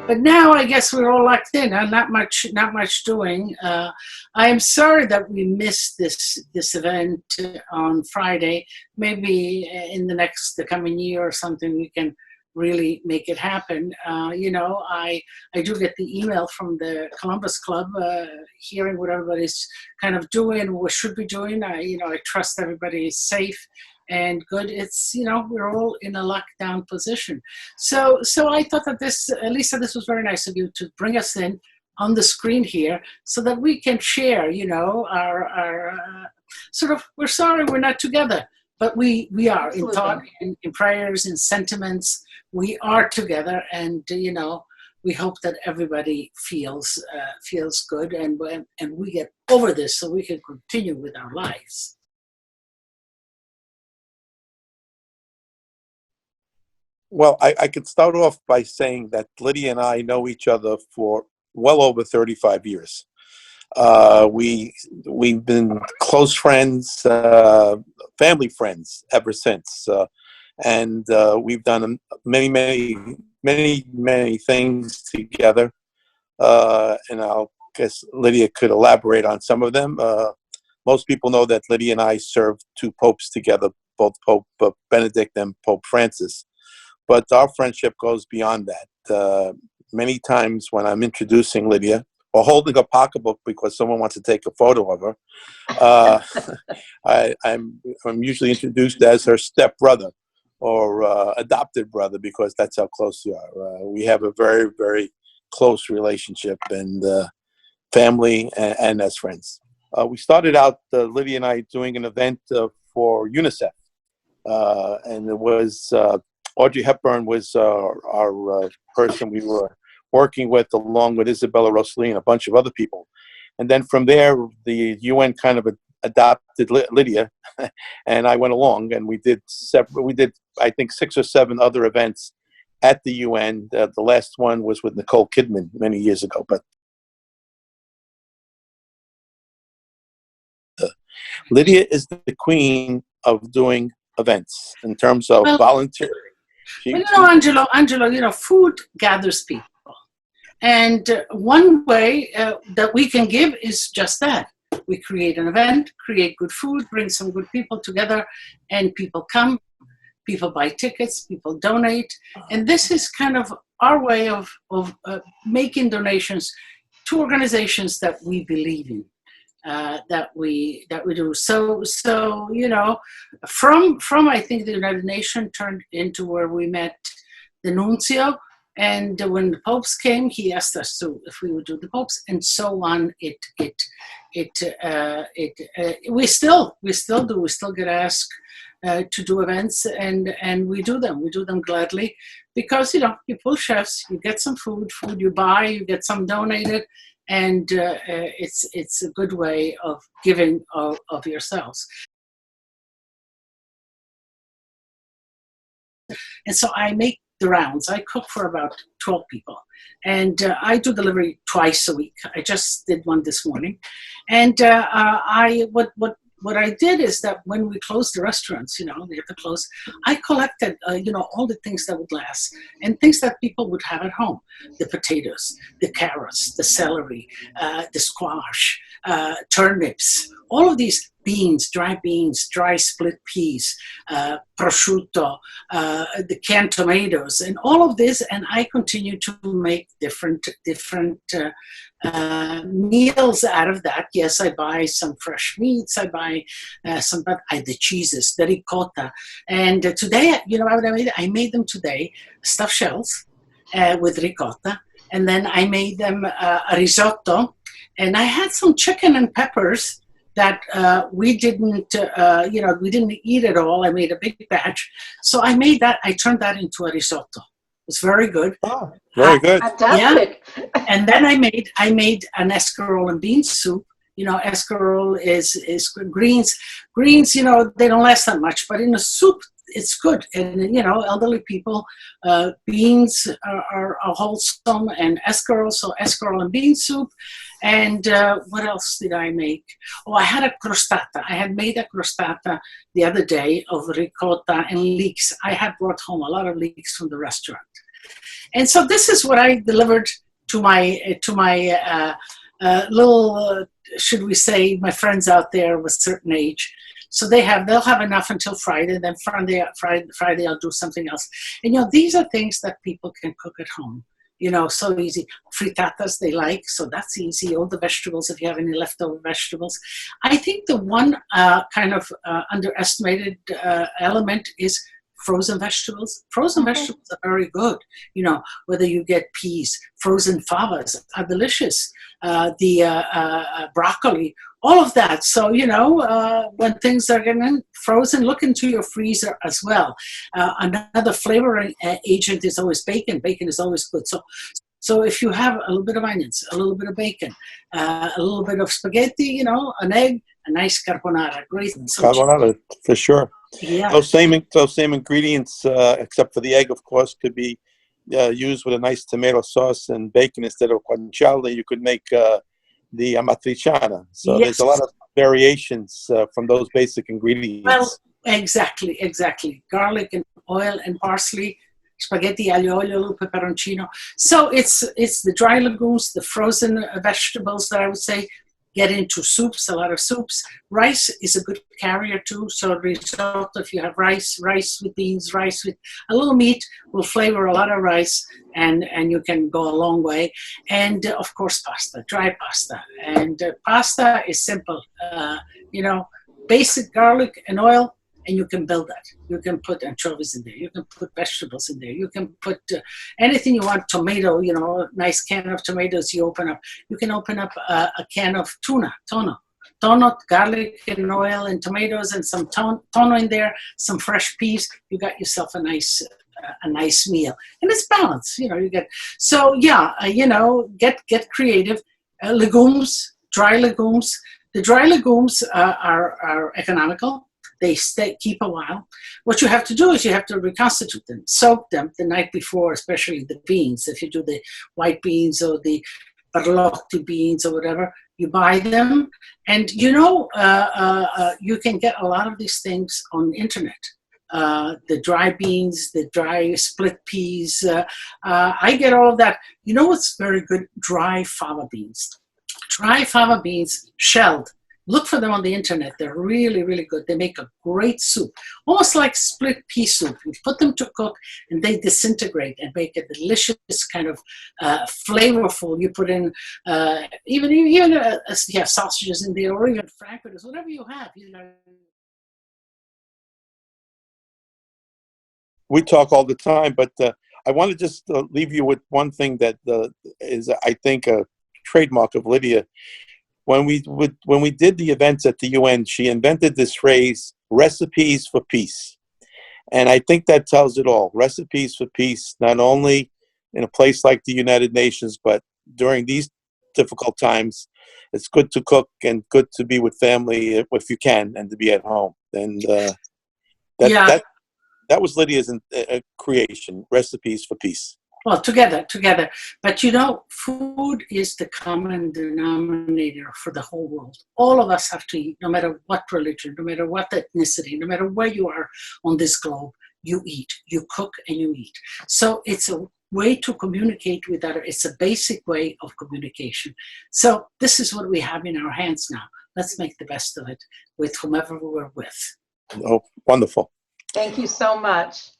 But now I guess we're all locked in. Not much doing. I am sorry that we missed this event on Friday. Maybe in the coming year or something, we can really make it happen. I do get the email from the Columbus Club, hearing what everybody's kind of doing, what should be doing. I trust everybody is safe and good. It's, we're all in a lockdown position. So I thought that Lisa, this was very nice of you to bring us in on the screen here so that we can share, our sort of, we're sorry we're not together, but we are. Absolutely. In thought, in prayers, in sentiments, we are together, and, we hope that everybody feels good and we get over this so we can continue with our lives. Well, I could start off by saying that Lydia and I know each other for well over 35 years. We've been close friends, family friends ever since, and we've done many things together. And I guess Lydia could elaborate on some of them. Most people know that Lydia and I served two popes together, both Pope Benedict and Pope Francis. But our friendship goes beyond that. Many times when I'm introducing Lydia or holding a pocketbook because someone wants to take a photo of her, I'm usually introduced as her stepbrother or adopted brother, because that's how close we are. We have a very, very close relationship, and family and as friends. We started out, Lydia and I, doing an event for UNICEF, and it was Audrey Hepburn was our person we were working with, along with Isabella Rossellini and a bunch of other people. And then from there, the UN kind of adopted Lydia, and I went along, and we did I think 6 or 7 other events at the UN. The last one was with Nicole Kidman many years ago. But Lydia is the queen of doing events in terms of volunteering. Angelo, food gathers people. And one way that we can give is just that. We create an event, create good food, bring some good people together, and people come, people buy tickets, people donate. And this is kind of our way of making donations to organizations that we believe in. That we do. So from I think the United Nations turned into where we met the nuncio, and when the popes came, he asked us if we would do the popes, and so on. We still do. We still get asked to do events, and we do them. We do them gladly, because you pull chefs, you get some food you buy, you get some donated. And it's a good way of giving of yourselves. And so I make the rounds. I cook for about 12 people. And I do delivery twice a week. I just did one this morning. And what I did is that when we closed the restaurants, they have to close, I collected, all the things that would last and things that people would have at home. The potatoes, the carrots, the celery, the squash, turnips, all of these beans, dry split peas, prosciutto, the canned tomatoes, and all of this. And I continue to make different meals out of that. Yes, I buy some fresh meats. I buy the cheeses, the ricotta. And today, what I made? I made them today, stuffed shells with ricotta. And then I made them a risotto. And I had some chicken and peppers that we didn't eat it all. I made a big batch. So I made that. I turned that into a risotto. It was very good. Oh, very good. Fantastic. Yeah. And then I made an escarole and bean soup. Escarole is greens. Greens, they don't last that much, but in a soup, it's good. And, elderly people, beans are wholesome, and escarole, so escarole and bean soup. And what else did I make? Oh, I had a crostata. I had made a crostata the other day of ricotta and leeks. I had brought home a lot of leeks from the restaurant. And so this is what I delivered to my little, should we say, my friends out there of a certain age. So they'll have enough until Friday. Then Friday I'll do something else. And these are things that people can cook at home. So easy. Frittatas they like, so that's easy. All the vegetables, if you have any leftover vegetables. I think the one kind of underestimated element is frozen vegetables. Frozen vegetables are very good. Whether you get peas, frozen favas are delicious. The broccoli, all of that. So, when things are getting frozen, look into your freezer as well. Another flavoring agent is always bacon. Bacon is always good. So if you have a little bit of onions, a little bit of bacon, a little bit of spaghetti, an egg, a nice carbonara, great. Carbonara, for sure. Yeah. Those same ingredients, except for the egg, of course, could be used with a nice tomato sauce and bacon instead of guanciale. You could make the amatriciana. So Yes. There's a lot of variations from those basic ingredients. Well, exactly. Garlic and oil and parsley, spaghetti aglio olio, peperoncino. So it's the dry legumes, the frozen vegetables that I would say. Get into soups, a lot of soups. Rice is a good carrier too. So result, if you have rice with beans, rice with a little meat will flavor a lot of rice, and you can go a long way. And of course, pasta, dry pasta. And pasta is simple. Basic garlic and oil, and you can build that. You can put anchovies in there. You can put vegetables in there. You can put anything you want. Tomato, a nice can of tomatoes you open up. You can open up a can of tono, garlic and oil and tomatoes and some tono in there, some fresh peas. You got yourself a nice meal. And it's balanced, you get. So yeah, get creative. Legumes, dry legumes. The dry legumes are economical. They keep a while. What you have to do is you have to reconstitute them, soak them the night before, especially the beans. If you do the white beans or the barlotti beans or whatever, you buy them. And you can get a lot of these things on the internet. The dry beans, the dry split peas. I get all of that. You know what's very good? Dry fava beans. Dry fava beans, shelled. Look for them on the internet. They're really, really good. They make a great soup, almost like split pea soup. You put them to cook, and they disintegrate and make a delicious kind of flavorful. You put in even sausages in there, or even frankfurters, whatever you have. We talk all the time, but I want to just leave you with one thing that is, I think, a trademark of Lidia. When we did the events at the UN, she invented this phrase, recipes for peace. And I think that tells it all. Recipes for peace, not only in a place like the United Nations, but during these difficult times. It's good to cook and good to be with family if you can, and to be at home. And that was Lidia's creation, recipes for peace. Well, together. But food is the common denominator for the whole world. All of us have to eat, no matter what religion, no matter what ethnicity, no matter where you are on this globe, you eat, you cook, and you eat. So it's a way to communicate with others. It's a basic way of communication. So this is what we have in our hands now. Let's make the best of it with whomever we're with. Oh, wonderful. Thank you so much.